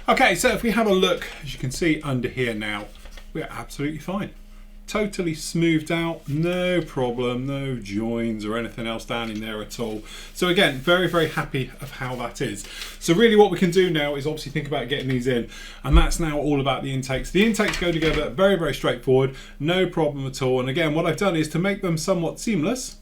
Okay, so if we have a look, as you can see under here now, we're absolutely fine. Totally smoothed out, no problem, no joins or anything else down in there at all. So again, very, very happy of how that is. So really what we can do now is obviously think about getting these in, and that's now all about the intakes. The intakes go together very, very straightforward, no problem at all. And again, what I've done is to make them somewhat seamless.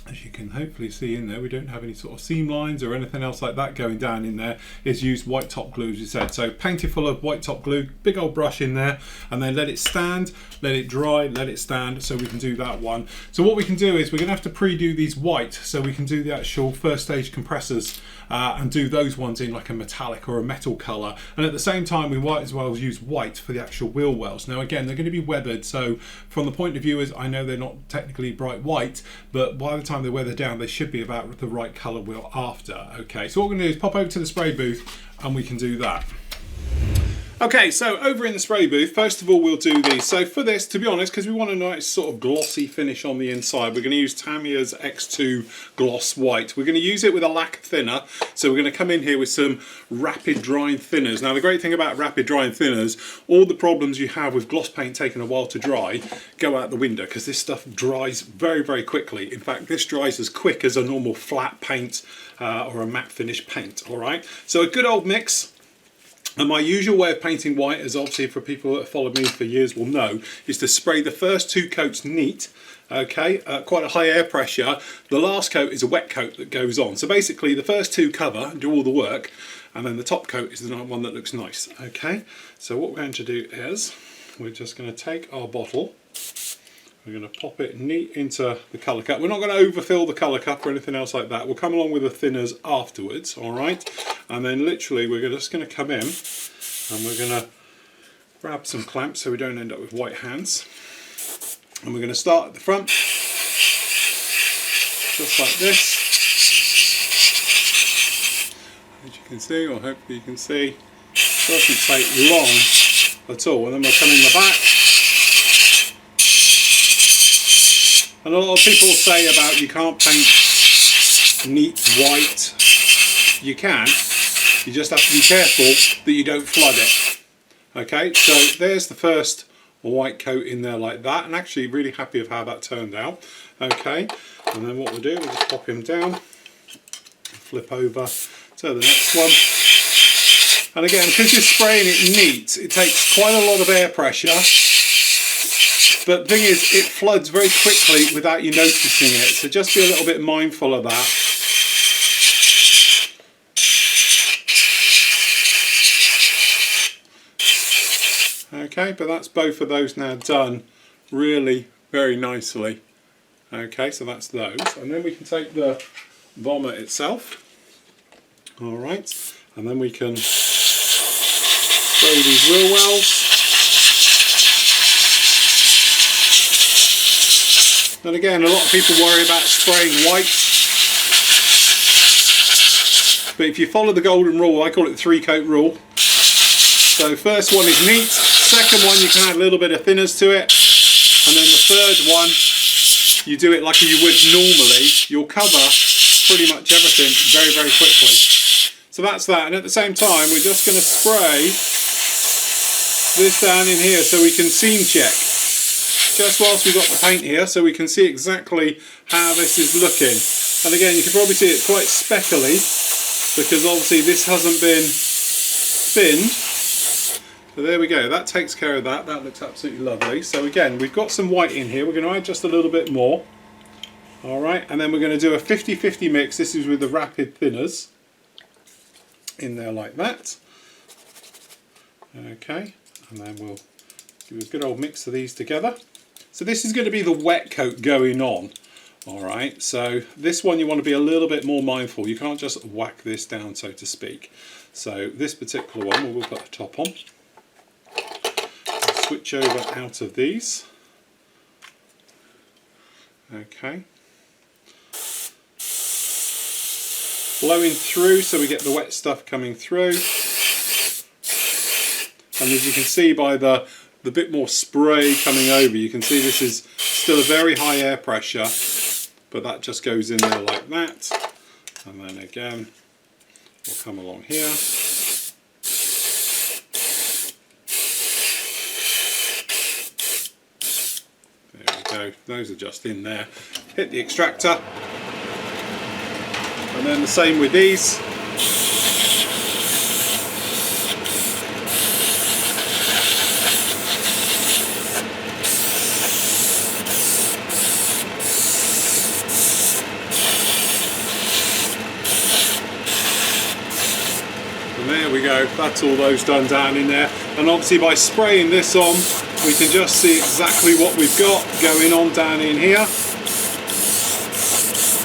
As you can hopefully see in there, we don't have any sort of seam lines or anything else like that going down in there. Is used white top glue, as you said. So painted full of white top glue, big old brush in there, and then let it stand, let it dry, let it stand, so we can do that one. So what we can do is we're gonna have to pre-do these white, so we can do the actual first stage compressors and do those ones in like a metallic or a metal color. And at the same time, we might as well use white for the actual wheel wells. Now again, they're going to be weathered, so from the point of view is, I know they're not technically bright white, but by the time they're weathered down, they should be about the right color wheel after. Okay, so what we're going to do is pop over to the spray booth and we can do that. Okay, so over in the spray booth, first of all we'll do these. So for this, to be honest, because we want a nice sort of glossy finish on the inside, we're going to use Tamiya's X2 Gloss White. We're going to use it with a lacquer thinner, so we're going to come in here with some rapid drying thinners. Now the great thing about rapid drying thinners, all the problems you have with gloss paint taking a while to dry go out the window, because this stuff dries very, very quickly. In fact, this dries as quick as a normal flat paint or a matte finish paint, all right? So a good old mix. And my usual way of painting white, as obviously for people that have followed me for years will know, is to spray the first two coats neat, okay, quite a high air pressure. The last coat is a wet coat that goes on. So basically the first two cover and do all the work, and then the top coat is the one that looks nice, okay? So what we're going to do is, we're just going to take our bottle, we're going to pop it neat into the colour cup. We're not going to overfill the colour cup or anything else like that. We'll come along with the thinners afterwards, all right? And then literally we're just going to come in and we're going to grab some clamps so we don't end up with white hands. And we're going to start at the front, just like this. As you can see, or hopefully you can see, it doesn't take long at all. And then we'll come in the back. And a lot of people say about you can't paint neat white. You can, you just have to be careful that you don't flood it. Okay, so there's the first white coat in there like that, and actually really happy of how that turned out. Okay, and then what we'll do, we'll just pop him down, flip over to the next one. And again, because you're spraying it neat, it takes quite a lot of air pressure. But the thing is, it floods very quickly without you noticing it, so just be a little bit mindful of that. Okay, but that's both of those now done really very nicely. Okay, so that's those. And then we can take the vomit itself. Alright, and then we can spray these wheel wells. And again, a lot of people worry about spraying white, but if you follow the golden rule, I call it the 3-coat rule. So first one is neat, second one you can add a little bit of thinners to it, and then the third one you do it like you would normally. You'll cover pretty much everything very, very quickly. So that's that, and at the same time we're just going to spray this down in here so we can seam check. Just whilst we've got the paint here, so we can see exactly how this is looking. And again, you can probably see it's quite speckly because obviously this hasn't been thinned. So there we go, that takes care of that. That looks absolutely lovely. So again, we've got some white in here. We're going to add just a little bit more. All right, and then we're going to do a 50-50 mix. This is with the rapid thinners in there like that. Okay, and then we'll do a good old mix of these together. So this is going to be the wet coat going on. Alright, so this one you want to be a little bit more mindful. You can't just whack this down, so to speak. So this particular one, we'll put the top on. I'll switch over out of these. Okay. Blowing through so we get the wet stuff coming through. And as you can see by the bit more spray coming over, you can see this is still a very high air pressure, but that just goes in there like that. And then again, we'll come along here. go. Those are just in there. Hit the extractor. And then the same with these. And there we go, that's all those done down in there. And obviously by spraying this on, we can just see exactly what we've got going on down in here.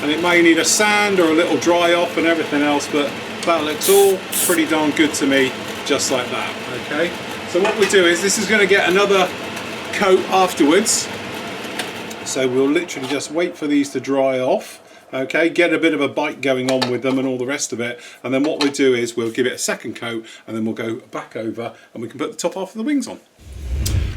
And it may need a sand or a little dry off and everything else, but that looks all pretty darn good to me, just like that, okay? So what we do is, this is going to get another coat afterwards. So we'll literally just wait for these to dry off. Okay, get a bit of a bite going on with them and all the rest of it, and then what we'll do is we'll give it a second coat, and then we'll go back over and we can put the top half of the wings on.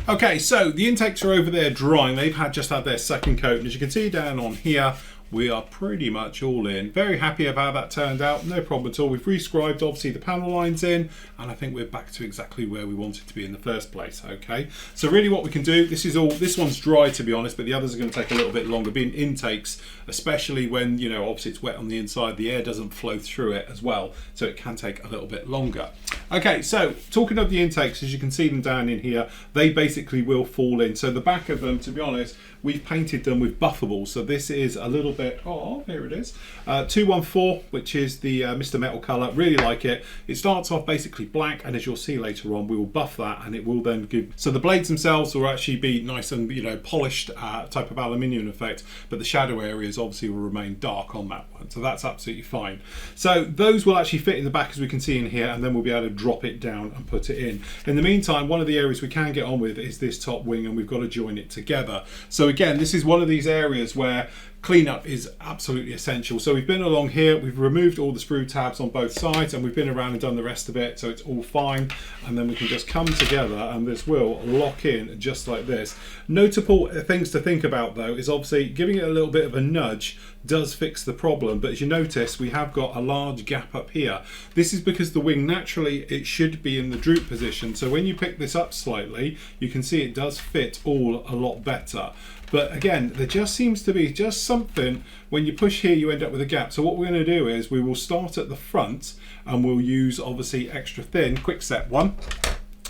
Okay, so the intakes are over there drying. They've just had their second coat, and as you can see down on here, we are pretty much all in. Very happy of how that turned out, no problem at all. We've rescribed obviously the panel lines in, and I think we're back to exactly where we wanted to be in the first place, okay? So really what we can do, this one's dry to be honest, but the others are gonna take a little bit longer, being intakes, especially when, you know, obviously it's wet on the inside, the air doesn't flow through it as well, so it can take a little bit longer. Okay, so talking of the intakes, as you can see them down in here, they basically will fall in. So the back of them, to be honest, we've painted them with buffables. So this is a little bit, oh, here it is. 214, which is the Mr. Metal colour. Really like it. It starts off basically black, and as you'll see later on, we will buff that, and it will then give, so the blades themselves will actually be nice and, you know, polished type of aluminium effect, but the shadow areas obviously will remain dark on that one. So that's absolutely fine. So those will actually fit in the back, as we can see in here, and then we'll be able to drop it down and put it in. In the meantime, one of the areas we can get on with is this top wing, and we've got to join it together. So again, this is one of these areas where cleanup is absolutely essential. So we've been along here, we've removed all the sprue tabs on both sides, and we've been around and done the rest of it, so it's all fine. And then we can just come together, and this will lock in just like this. Notable things to think about though is obviously giving it a little bit of a nudge does fix the problem, but as you notice, we have got a large gap up here. This is because the wing, naturally it should be in the droop position, so when you pick this up slightly, you can see it does fit all a lot better. But again, there just seems to be just something, when you push here you end up with a gap. So what we're going to do is we will start at the front, and we'll use obviously extra thin quick set one,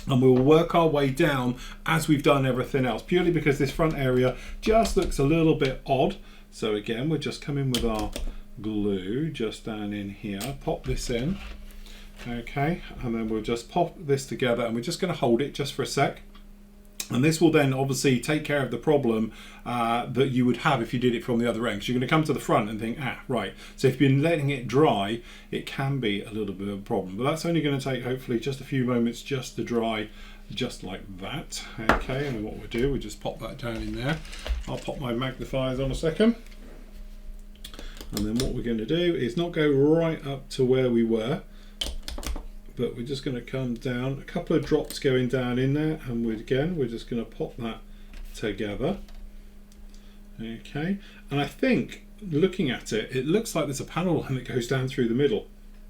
and we'll work our way down as we've done everything else, purely because this front area just looks a little bit odd. So again, we'll just come in with our glue just down in here, pop this in, okay, and then we'll just pop this together, and we're just going to hold it just for a sec. And this will then obviously take care of the problem that you would have if you did it from the other end. Because you're going to come to the front and think, right. So if you've been letting it dry, it can be a little bit of a problem. But that's only going to take hopefully just a few moments just to dry, just like that. Okay, and then what we'll do, we'll just pop that down in there. I'll pop my magnifiers on a second. And then what we're going to do is not go right up to where we were, but we're just going to come down, a couple of drops going down in there, and we're just going to pop that together. Okay, and I think looking at it, it looks like there's a panel line that goes down through the middle,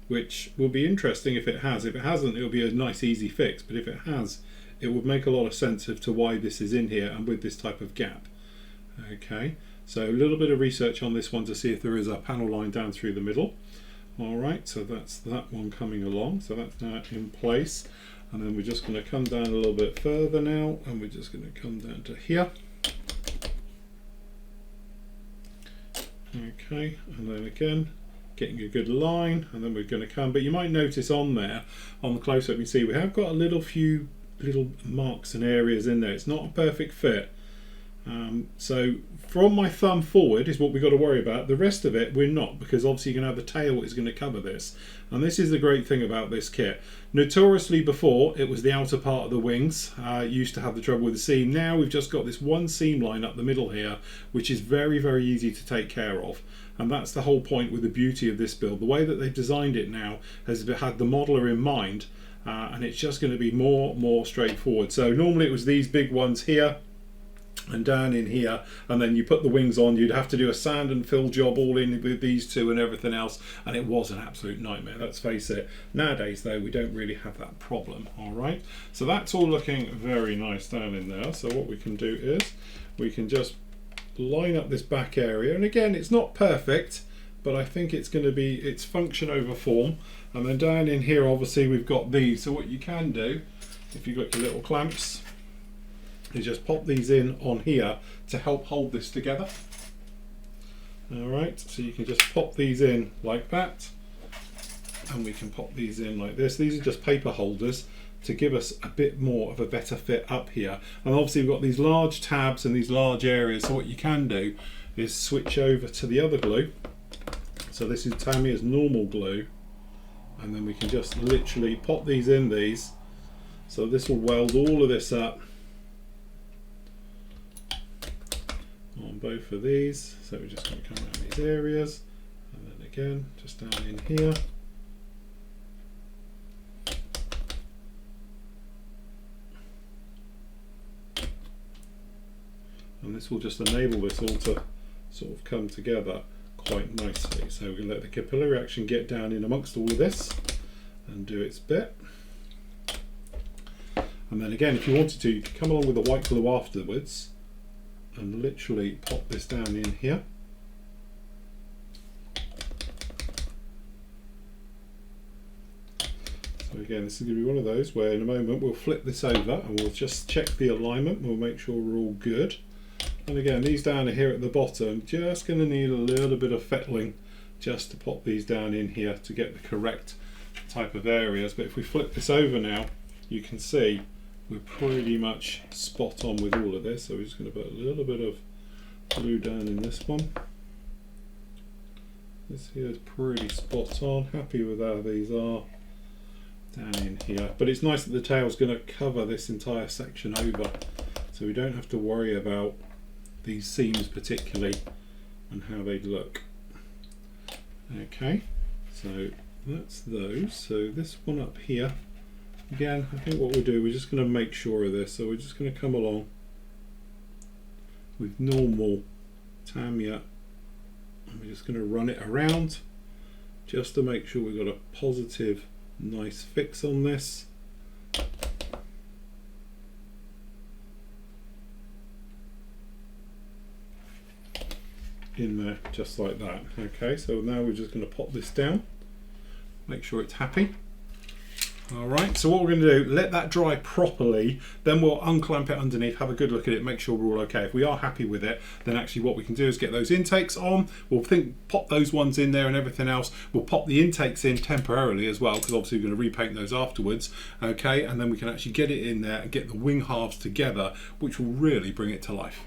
which will be interesting if it has. If it hasn't, it'll be a nice easy fix, but if it has, it would make a lot of sense as to why this is in here and with this type of gap. Okay, so a little bit of research on this one to see if there is a panel line down through the middle. Alright, so that's that one coming along, so that's now in place, and then we're just going to come down a little bit further now, and we're just going to come down to here. Okay, and then again getting a good line, and then we're going to come, but you might notice on there, on the close-up, you can see we have got a few little marks and areas in there. It's not a perfect fit. So from my thumb forward is what we've got to worry about. The rest of it we're not, because obviously you're going to have the tail is going to cover this, and this is the great thing about this kit. Notoriously before, it was the outer part of the wings used to have the trouble with the seam. Now we've just got this one seam line up the middle here, which is very, very easy to take care of, and that's the whole point with the beauty of this build. The way that they've designed it now has had the modeler in mind, and it's just going to be more straightforward. So normally it was these big ones here and down in here, and then you put the wings on, you'd have to do a sand and fill job all in with these two and everything else, and it was an absolute nightmare, let's face it. Nowadays though, we don't really have that problem. All right, so that's all looking very nice down in there. So what we can do is we can just line up this back area, and again, it's not perfect, but I think it's going to be its function over form. And then down in here, obviously, we've got these. So what you can do, if you've got your little clamps, is just pop these in on here to help hold this together. All right, so you can just pop these in like that, and we can pop these in like this. These are just paper holders to give us a bit more of a better fit up here. And obviously we've got these large tabs and these large areas, so what you can do is switch over to the other glue. So this is Tamiya's normal glue, and then we can just literally pop these in these, so this will weld all of this up on both of these. So we're just going to come around these areas, and then again just down in here. And this will just enable this all to sort of come together quite nicely. So we're going to let the capillary action get down in amongst all of this and do its bit. And then again, if you wanted to, you could come along with the white glue afterwards and literally pop this down in here. So again, this is going to be one of those where in a moment we'll flip this over and we'll just check the alignment. We'll make sure we're all good. And again, these down here at the bottom, just going to need a little bit of fettling just to pop these down in here to get the correct type of areas. But if we flip this over now, you can see we're pretty much spot on with all of this. So we're just going to put a little bit of glue down in this one. This here is pretty spot on. Happy with how these are down in here. But it's nice that the tail's going to cover this entire section over, so we don't have to worry about these seams particularly and how they look. Okay, so that's those. So this one up here, again, I think what we'll do, we're just going to make sure of this. So we're just going to come along with normal Tamiya, and we're just going to run it around just to make sure we've got a positive, nice fix on this. In there just like that. Okay, so now we're just going to pop this down, make sure it's happy. Alright, so what we're going to do, let that dry properly, then we'll unclamp it underneath, have a good look at it, make sure we're all okay. If we are happy with it, then actually what we can do is get those intakes on. We'll pop those ones in there and everything else. We'll pop the intakes in temporarily as well, because obviously we're going to repaint those afterwards. Okay, and then we can actually get it in there and get the wing halves together, which will really bring it to life.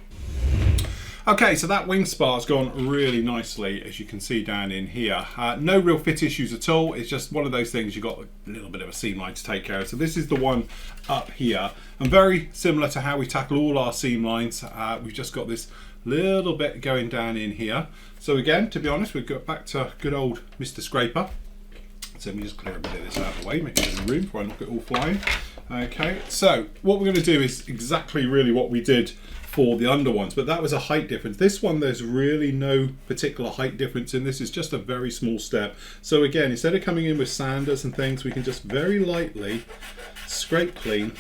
Okay, so that wing spar's gone really nicely, as you can see down in here. No real fit issues at all. It's just one of those things, you've got a little bit of a seam line to take care of. So this is the one up here, and very similar to how we tackle all our seam lines. We've just got this little bit going down in here. So again, to be honest, we've got back to good old Mr. Scraper. So let me just clear a bit of this out of the way, make a bit of room before I knock it all flying. Okay, so what we're going to do is exactly really what we did for the under ones, but that was a height difference. This one, there's really no particular height difference in this. It's just a very small step. So again, instead of coming in with sanders and things, we can just very lightly scrape clean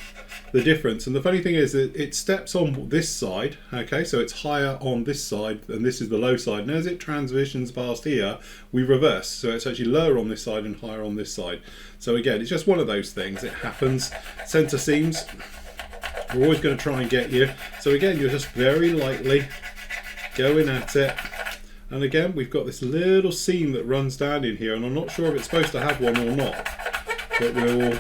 the difference. And the funny thing is that it steps on this side, okay, so it's higher on this side and this is the low side, and as it transitions past here, we reverse, so it's actually lower on this side and higher on this side. So again, it's just one of those things, it happens. Center seams, we're always going to try and get you. So again, you're just very lightly going at it. And again, we've got this little seam that runs down in here, and I'm not sure if it's supposed to have one or not, but we'll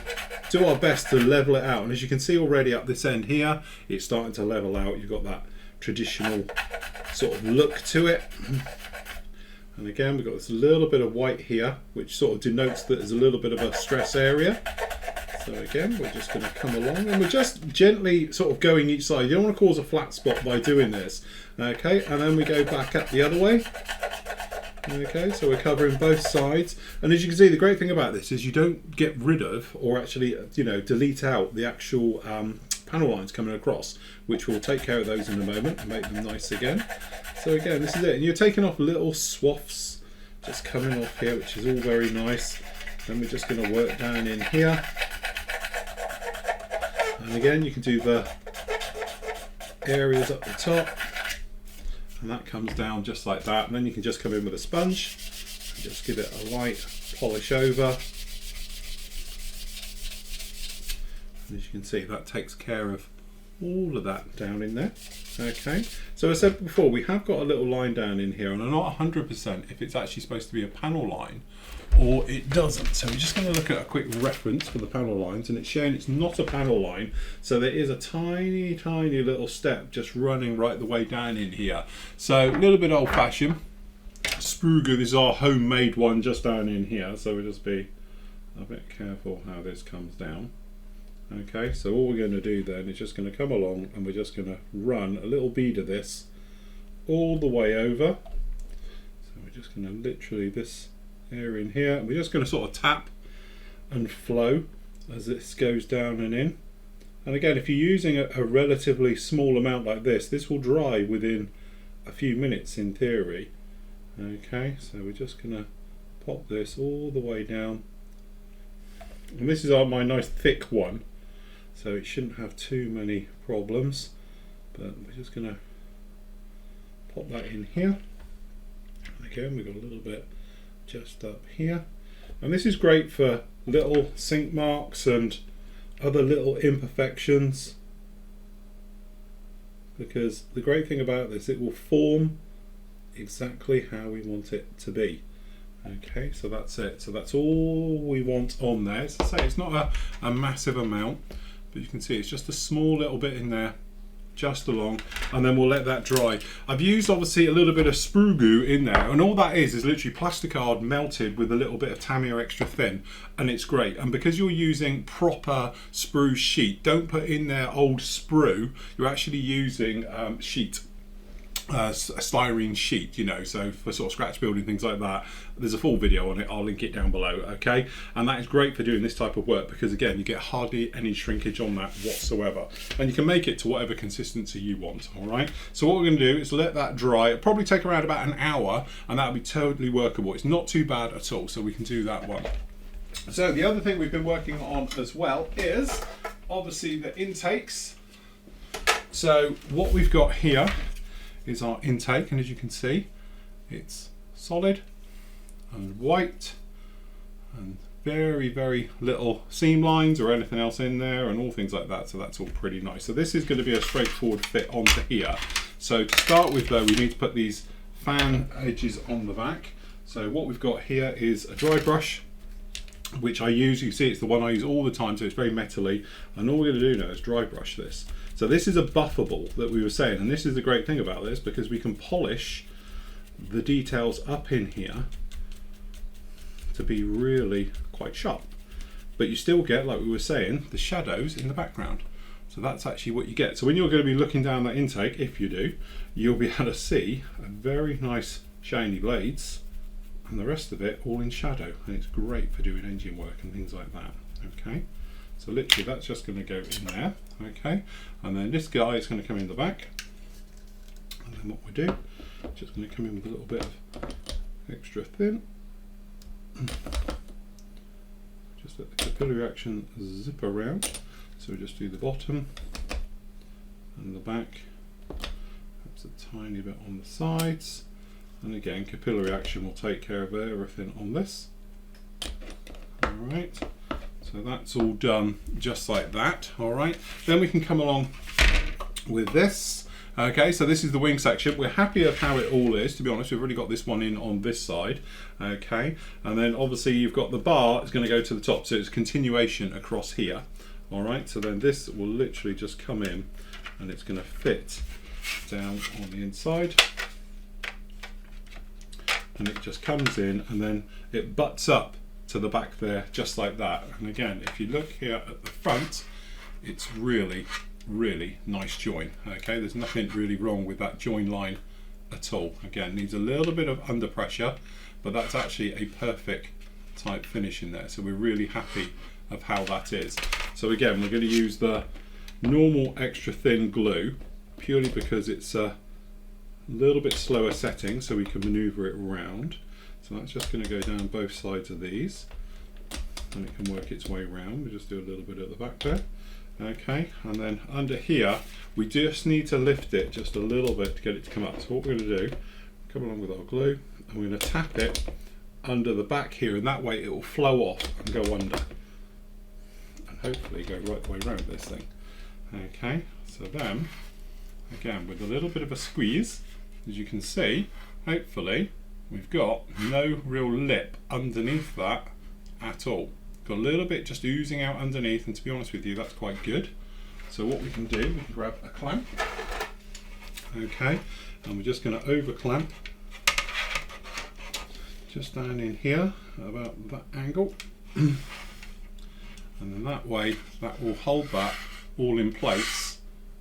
do our best to level it out. And as you can see already up this end here, it's starting to level out. You've got that traditional sort of look to it. And again, we've got this little bit of white here, which sort of denotes that there's a little bit of a stress area. So again, we're just going to come along and we're just gently sort of going each side. You don't want to cause a flat spot by doing this. Okay, and then we go back up the other way. Okay, so we're covering both sides. And as you can see, the great thing about this is you don't get rid of, or actually, you know, delete out the actual panel lines coming across, which we'll take care of those in a moment and make them nice again. So again, this is it. And you're taking off little swaths just coming off here, which is all very nice. Then we're just going to work down in here. And again, you can do the areas up the top. and that comes down just like that, and then you can just come in with a sponge and just give it a light polish over. And as you can see, that takes care of all of that down in there. Okay, so as I said before, we have got a little line down in here, and I'm not 100% if it's actually supposed to be a panel line or it doesn't. So we're just going to look at a quick reference for the panel lines, and it's showing it's not a panel line. So there is a tiny, tiny little step just running right the way down in here. So a little bit old-fashioned. Sprue glue, this is our homemade one just down in here. So we'll just be a bit careful how this comes down. Okay, so all we're going to do then is just going to come along and we're just going to run a little bead of this all the way over. So we're just going to literally this area in here, and we're just going to sort of tap and flow as this goes down and in. And again, if you're using a relatively small amount like this, this will dry within a few minutes in theory. Okay, so we're just going to pop this all the way down. And this is my nice thick one, so it shouldn't have too many problems, but we're just going to pop that in here. And again, we've got a little bit just up here, and this is great for little sink marks and other little imperfections, because the great thing about this, it will form exactly how we want it to be. Okay, so that's it. So that's all we want on there. As I say, it's not a massive amount, but you can see it's just a small little bit in there, just along, and then we'll let that dry. I've used obviously a little bit of sprue glue in there, and all that is literally plasticard melted with a little bit of Tamiya extra thin, and it's great. And because you're using proper sprue sheet, don't put in there old sprue, you're actually using sheet. A styrene sheet, you know, so for sort of scratch building, things like that. There's a full video on it, I'll link it down below. Okay, and that is great for doing this type of work, because again, you get hardly any shrinkage on that whatsoever, and you can make it to whatever consistency you want. All right, so what we're going to do is let that dry. It'll probably take around about an hour, and that'll be totally workable. It's not too bad at all, so we can do that one. So the other thing we've been working on as well is obviously the intakes. So what we've got here is our intake, and as you can see, it's solid and white and very, very little seam lines or anything else in there, and all things like that, so that's all pretty nice. So this is going to be a straightforward fit onto here. So to start with though, we need to put these fan edges on the back. So what we've got here is a dry brush, which I use. You see it's the one I use all the time, so it's very metally, and all we're going to do now is dry brush this. So this is a buffable that we were saying, and this is the great thing about this, because we can polish the details up in here to be really quite sharp, but you still get, like we were saying, the shadows in the background. So that's actually what you get. So when you're going to be looking down that intake, if you do, you'll be able to see a very nice shiny blades, and the rest of it all in shadow, and it's great for doing engine work and things like that. Okay, so literally that's just going to go in there. Okay, and then this guy is going to come in the back, and then what we do, just going to come in with a little bit of extra thin, just let the capillary action zip around. So we just do the bottom and the back, perhaps a tiny bit on the sides, and again capillary action will take care of everything on this. Alright, so that's all done just like that. Alright, then we can come along with this. Okay, so this is the wing section. We're happy with how it all is, to be honest. We've already got this one in on this side. Okay, and then obviously you've got the bar is going to go to the top, so it's continuation across here. Alright, so then this will literally just come in, and it's going to fit down on the inside, and it just comes in, and then it butts up to the back there just like that. And again, if you look here at the front, it's really nice join. Okay, there's nothing really wrong with that join line at all. Again, needs a little bit of under pressure, but that's actually a perfect type finish in there, so we're really happy of how that is. So again, we're going to use the normal extra thin glue purely because it's a little bit slower setting, so we can maneuver it around. So that's just going to go down both sides of these, and it can work its way around. We'll just do a little bit at the back there, Okay, and then under here, we just need to lift it just a little bit to get it to come up. So what we're going to do, come along with our glue, and we're going to tap it under the back here, and that way it will flow off and go under. And hopefully go right the way around this thing. Okay, so then, again, with a little bit of a squeeze, as you can see, hopefully, we've got no real lip underneath that at all. Got a little bit just oozing out underneath, and to be honest with you, that's quite good. So what we can do, we can grab a clamp, okay, and we're just going to over clamp just down in here about that angle, and then that way that will hold that all in place.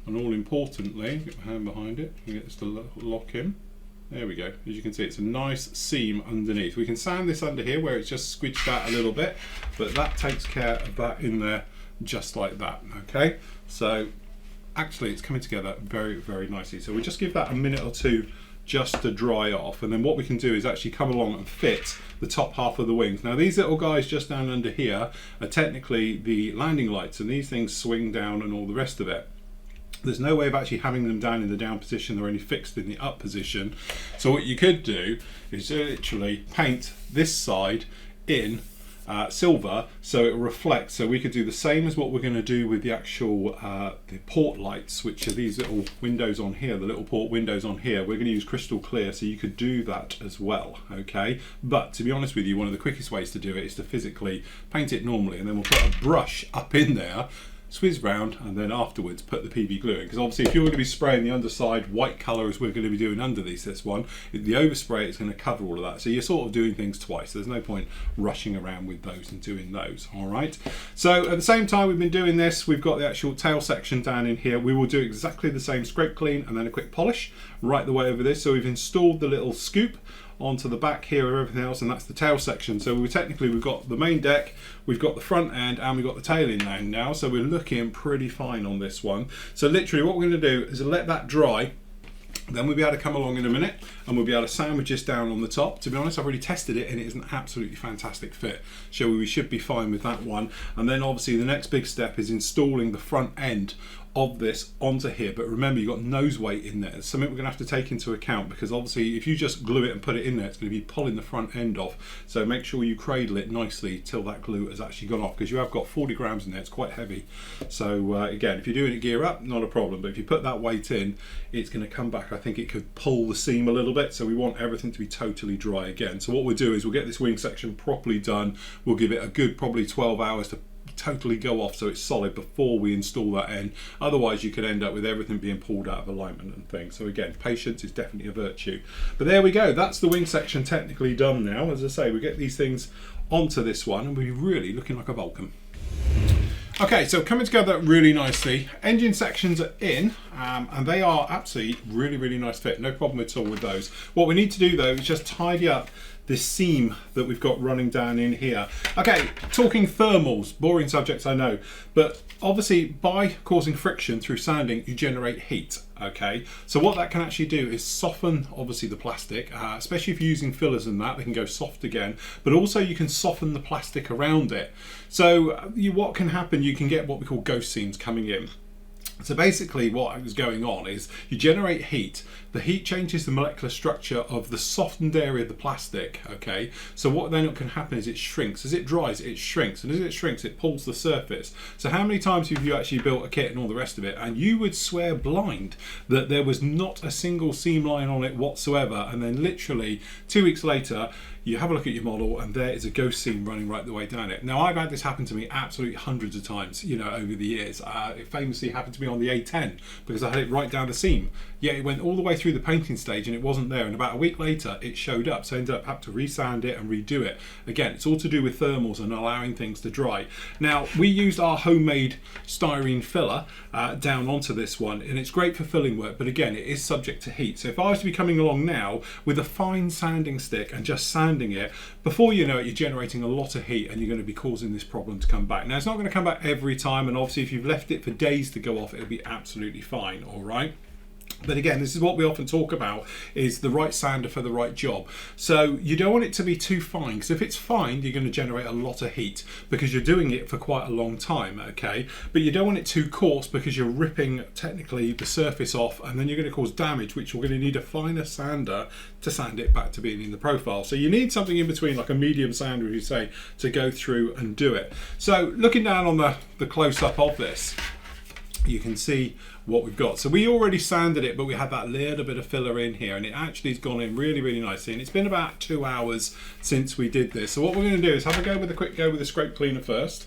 And all importantly, get my hand behind it and get this to lock in. There we go. As you can see, it's a nice seam underneath. We can sand this under here where it's just squidged out a little bit, but that takes care of that in there just like that. Okay, so actually it's coming together very, very nicely. So we just give that a minute or two just to dry off, and then what we can do is actually come along and fit the top half of the wings. Now these little guys just down under here are technically the landing lights, and these things swing down and all the rest of it. There's no way of actually having them down in the down position. They're only fixed in the up position. So what you could do is literally paint this side in silver so it reflects. So we could do the same as what we're going to do with the actual the port lights, which are these little windows on here, the little port windows on here. We're going to use crystal clear, so you could do that as well. Okay, but to be honest with you, one of the quickest ways to do it is to physically paint it normally, and then we'll put a brush up in there, swizz round, and then afterwards put the PB glue in, because obviously if you're going to be spraying the underside white colour as we're going to be doing under this one, the overspray is going to cover all of that, so you're sort of doing things twice. There's no point rushing around with those and doing those. All right, so at the same time we've been doing this, we've got the actual tail section down in here. We will do exactly the same, scrape clean and then a quick polish right the way over this. So we've installed the little scoop onto the back here of everything else, and that's the tail section. So we've got the main deck, we've got the front end, and we've got the tail in there now, so we're looking pretty fine on this one. So literally what we're going to do is let that dry, then we'll be able to come along in a minute and we'll be able to sandwich this down on the top. To be honest, I've already tested it and it is an absolutely fantastic fit, so we should be fine with that one. And then obviously the next big step is installing the front end of this onto here. But remember, you've got nose weight in there. It's something we're going to have to take into account, because obviously if you just glue it and put it in there, it's going to be pulling the front end off. So make sure you cradle it nicely till that glue has actually gone off, because you have got 40 grams in there. It's quite heavy. So again, if you're doing it gear up, not a problem, but if you put that weight in, it's going to come back. I think it could pull the seam a little bit, so we want everything to be totally dry again. So what we'll do is we'll get this wing section properly done. We'll give it a good probably 12 hours to totally go off so it's solid before we install that in. Otherwise you could end up with everything being pulled out of alignment and things. So again, patience is definitely a virtue. But there we go, that's the wing section technically done now. As I say, we get these things onto this one and we're really looking like a Vulcan. Okay, so coming together really nicely. Engine sections are in, and they are absolutely really nice fit. No problem at all with those. What we need to do though is just tidy up this seam that we've got running down in here. Okay, talking thermals, boring subjects I know, but obviously by causing friction through sanding, you generate heat. Okay, so what that can actually do is soften obviously the plastic, especially if you're using fillers and that, they can go soft again, but also you can soften the plastic around it. So what can happen, you can get what we call ghost seams coming in. So basically what is going on is you generate heat. The heat changes the molecular structure of the softened area of the plastic, okay? So what then can happen is it shrinks. As it dries, it shrinks, and as it shrinks, it pulls the surface. So how many times have you actually built a kit and all the rest of it, and you would swear blind that there was not a single seam line on it whatsoever, and then literally 2 weeks later, you have a look at your model and there is a ghost seam running right the way down it. Now I've had this happen to me absolutely hundreds of times, you know, over the years. It famously happened to me on the A10 because I had it right down the seam. Yeah, it went all the way through the painting stage and it wasn't there, and about a week later it showed up, so I ended up having to resand it and redo it. Again, it's all to do with thermals and allowing things to dry. Now we used our homemade styrene filler down onto this one, and it's great for filling work, but again it is subject to heat. So if I was to be coming along now with a fine sanding stick and just sanding it, before you know it, you're generating a lot of heat and you're going to be causing this problem to come back. Now it's not going to come back every time, and obviously if you've left it for days to go off, it'll be absolutely fine. All right, But again, this is what we often talk about, is the right sander for the right job. So you don't want it to be too fine, because if it's fine, you're going to generate a lot of heat because you're doing it for quite a long time, okay? But you don't want it too coarse because you're ripping technically the surface off, and then you're going to cause damage, which you're going to need a finer sander to sand it back to being in the profile. So you need something in between, like a medium sander, as you say, to go through and do it. So looking down on the close-up of this, you can see what we've got. So we already sanded it, but we had that little bit of filler in here, and it actually has gone in really, really nicely. And it's been about 2 hours since we did this. So what we're going to do is have a quick go with the scrape cleaner first.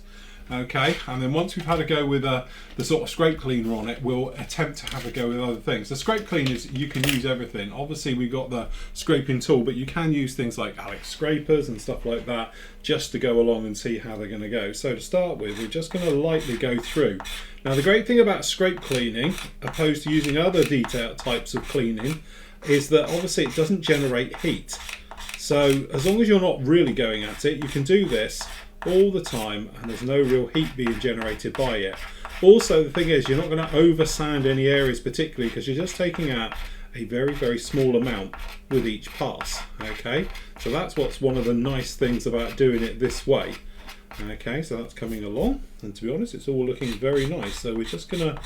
Okay, and then once we've had a go with the sort of scrape cleaner on it, we'll attempt to have a go with other things. The scrape cleaners, you can use everything. Obviously we've got the scraping tool, but you can use things like Alex scrapers and stuff like that just to go along and see how they're going to go. So to start with, we're just going to lightly go through. Now the great thing about scrape cleaning, opposed to using other detail types of cleaning, is that obviously it doesn't generate heat. So as long as you're not really going at it, you can do this all the time and there's no real heat being generated by it. Also, the thing is, you're not going to over sand any areas particularly, because you're just taking out a very, very small amount with each pass. Okay, so that's what's one of the nice things about doing it this way. Okay, so that's coming along, and to be honest, it's all looking very nice. So we're just going to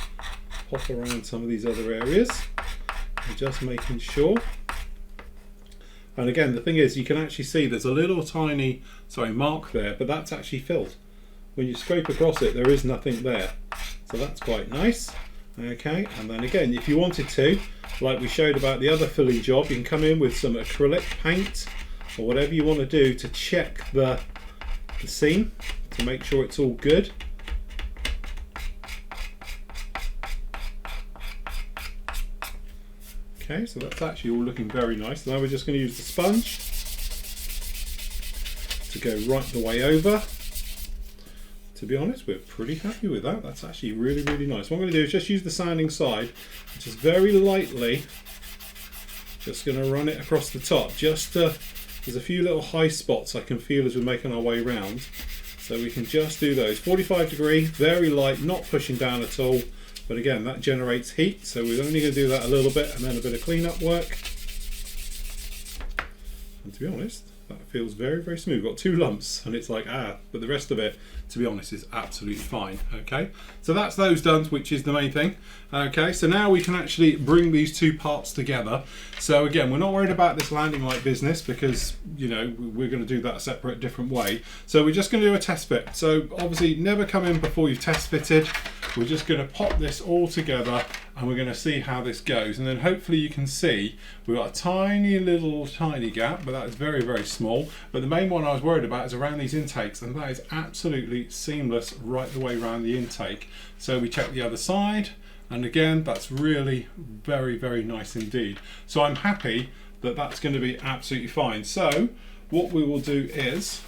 pop around some of these other areas and just making sure. And again, the thing is, you can actually see there's a little tiny, mark there, but that's actually filled. When you scrape across it, there is nothing there. So that's quite nice. Okay, and then again, if you wanted to, like we showed about the other filling job, you can come in with some acrylic paint or whatever you want to do to check the seam to make sure it's all good. Okay, so that's actually all looking very nice. Now we're just going to use the sponge to go right the way over. To be honest, we're pretty happy with that. That's actually really, really nice. What I'm going to do is just use the sanding side, just very lightly, just going to run it across the top. Just there's a few little high spots I can feel as we're making our way around. So we can just do those. 45 degree, very light, not pushing down at all. But again, that generates heat, so we're only going to do that a little bit and then a bit of cleanup work. And to be honest, that feels very, very smooth. We've got 2 lumps and it's like, but the rest of it, to be honest, is absolutely fine. Okay, so that's those done, which is the main thing. Okay, so now we can actually bring these 2 parts together. So again, we're not worried about this landing light business because, you know, we're going to do that a separate, different way. So we're just going to do a test fit. So obviously never come in before you've test fitted. We're just going to pop this all together and we're going to see how this goes, and then hopefully you can see we've got a tiny gap, but that is very, very small. But the main one I was worried about is around these intakes, and that is absolutely seamless right the way around the intake. So we check the other side, and again, that's really very, very nice indeed. So I'm happy that that's going to be absolutely fine. So what we will do is,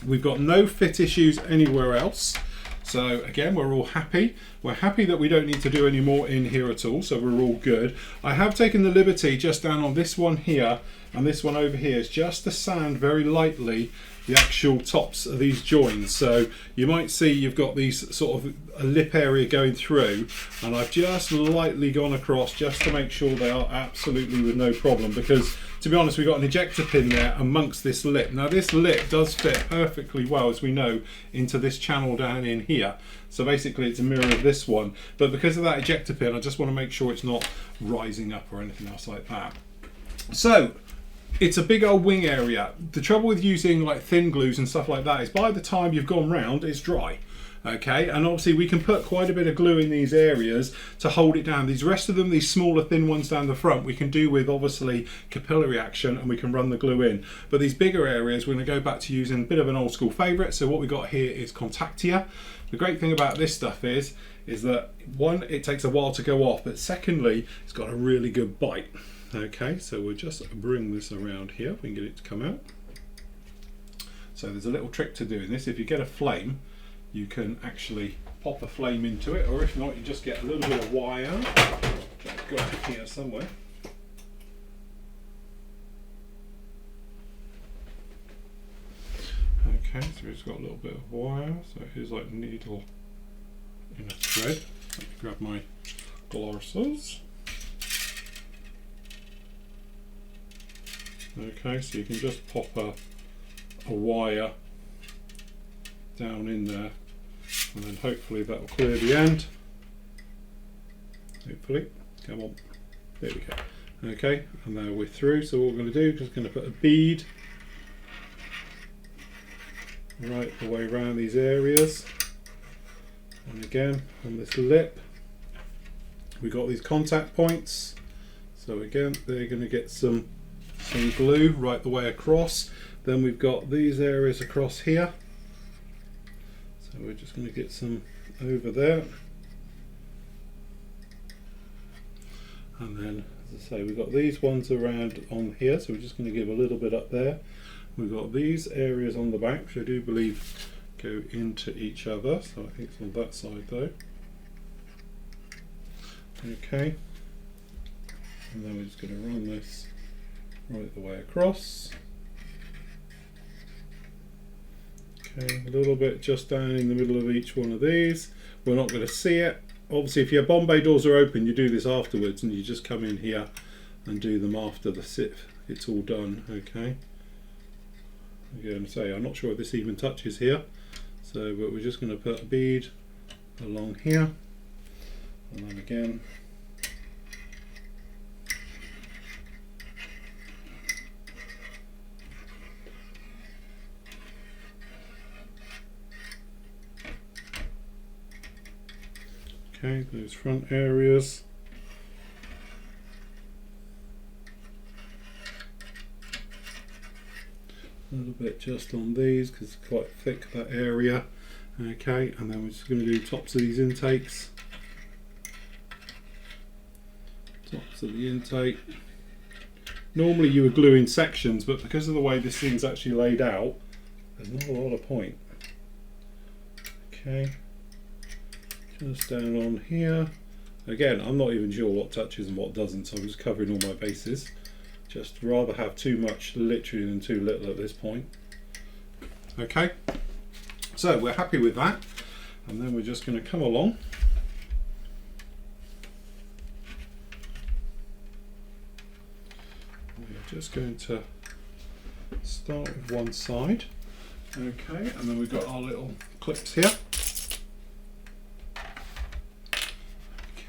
we've got no fit issues anywhere else. So again, we're all happy. We're happy that we don't need to do any more in here at all, so we're all good. I have taken the liberty just down on this one here and this one over here, is just to sand very lightly the actual tops of these joins. So you might see you've got these sort of a lip area going through, and I've just lightly gone across just to make sure they are absolutely with no problem, because to be honest, we've got an ejector pin there amongst this lip. Now this lip does fit perfectly well, as we know, into this channel down in here. So basically it's a mirror of this one, but because of that ejector pin, I just want to make sure it's not rising up or anything else like that. So it's a big old wing area. The trouble with using like thin glues and stuff like that is by the time you've gone round, it's dry. Okay, and obviously we can put quite a bit of glue in these areas to hold it down. These rest of them, these smaller thin ones down the front, we can do with obviously capillary action, and we can run the glue in. But these bigger areas, we're going to go back to using a bit of an old school favourite. So what we got here is Contactia. The great thing about this stuff is that one, it takes a while to go off, but secondly, it's got a really good bite. Okay, so we'll just bring this around here if we can get it to come out. So there's a little trick to doing this. If you get a flame, you can actually pop a flame into it, or if not, you just get a little bit of wire. I've got it here somewhere. Okay, so it's got a little bit of wire. So here's like needle in a thread. Let me grab my glasses. Okay, so you can just pop a wire down in there, and then hopefully that will clear the end. Hopefully, come on, there we go. Okay, and now we're through. So what we're going to do is just going to put a bead right the way around these areas, and again on this lip we got these contact points. So again, they're going to get some glue right the way across. Then we've got these areas across here. So we're just going to get some over there. And then, as I say, we've got these ones around on here. So we're just going to give a little bit up there. We've got these areas on the back, which I do believe go into each other. So I think it's on that side though. Okay. And then we're just going to run this right the way across. Okay, a little bit just down in the middle of each one of these. We're not going to see it. Obviously, if your Bombay doors are open, you do this afterwards, and you just come in here and do them after it's all done. Okay. Again, say I'm not sure if this even touches here. So, but we're just going to put a bead along here, and then again. Okay, those front areas. A little bit just on these because it's quite thick, that area. Okay, and then we're just going to do tops of these intakes. Tops of the intake. Normally you would glue in sections, but because of the way this thing's actually laid out, there's not a lot of point. Okay. Just down on here. Again, I'm not even sure what touches and what doesn't, so I'm just covering all my bases. Just rather have too much literally than too little at this point. Okay, so we're happy with that, and then we're just going to come along. We're just going to start with one side. Okay, and then we've got our little clips here.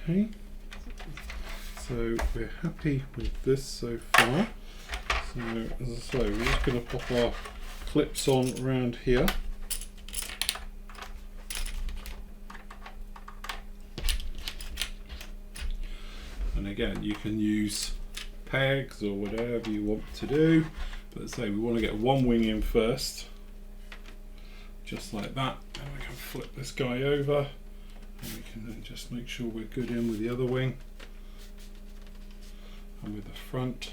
Okay, so we're happy with this so far. So as I say, we're just going to pop our clips on around here. And again, you can use pegs or whatever you want to do, but as I say, we want to get one wing in first, just like that, and we can flip this guy over. And we can then just make sure we're good in with the other wing and with the front.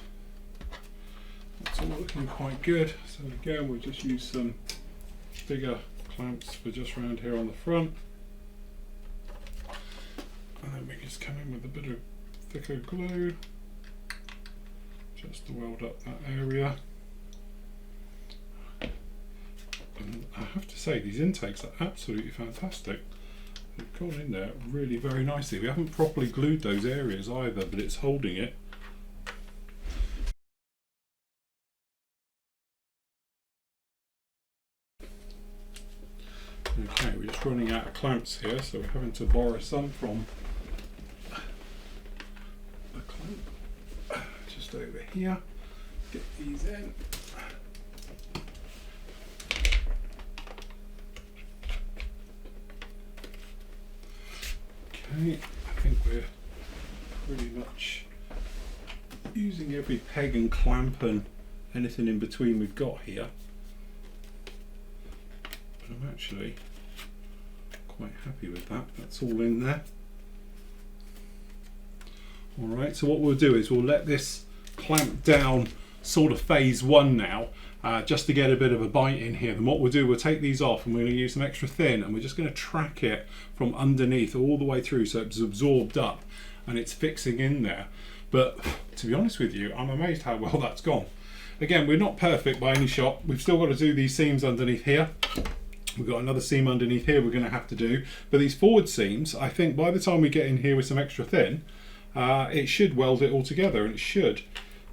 That's all looking quite good. So again, we'll just use some bigger clamps for just around here on the front. And then we just come in with a bit of thicker glue just to weld up that area. And I have to say, these intakes are absolutely fantastic. They've gone in there really very nicely. We haven't properly glued those areas either, but it's holding it. Okay, we're just running out of clamps here, so we're having to borrow some from the clamp just over here. Get these in. Okay, I think we're pretty much using every peg and clamp and anything in between we've got here. But I'm actually quite happy with that. That's all in there. Alright, so what we'll do is we'll let this clamp down sort of phase one now, just to get a bit of a bite in here. And what we'll do, we'll take these off and we're going to use some extra thin, and we're just going to track it from underneath all the way through so it's absorbed up and it's fixing in there. But to be honest with you, I'm amazed how well that's gone. Again, we're not perfect by any shot. We've still got to do these seams underneath here. We've got another seam underneath here we're going to have to do. But these forward seams, I think by the time we get in here with some extra thin, it should weld it all together, and it should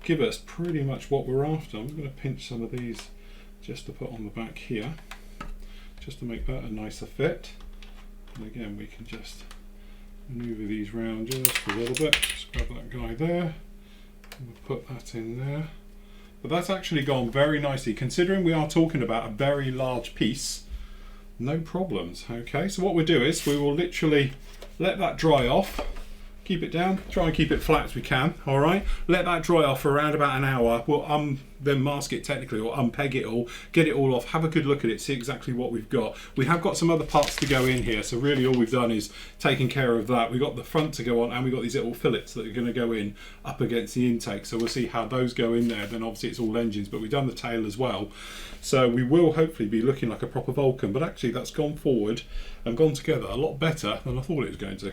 give us pretty much what we're after. I'm going to pinch some of these just to put on the back here, just to make that a nicer fit. And again, we can just maneuver these round just a little bit. Just grab that guy there, and we'll put that in there. But that's actually gone very nicely, considering we are talking about a very large piece. No problems. Okay, so what we'll do is we will literally let that dry off. Keep it down, try and keep it flat as we can, all right? Let that dry off for around about an hour. We'll then mask it technically, or unpeg it all, get it all off, have a good look at it, see exactly what we've got. We have got some other parts to go in here, so really all we've done is taken care of that. We've got the front to go on, and we've got these little fillets that are going to go in up against the intake, so we'll see how those go in there. Then obviously it's all engines, but we've done the tail as well. So we will hopefully be looking like a proper Vulcan, but actually that's gone forward and gone together a lot better than I thought it was going to.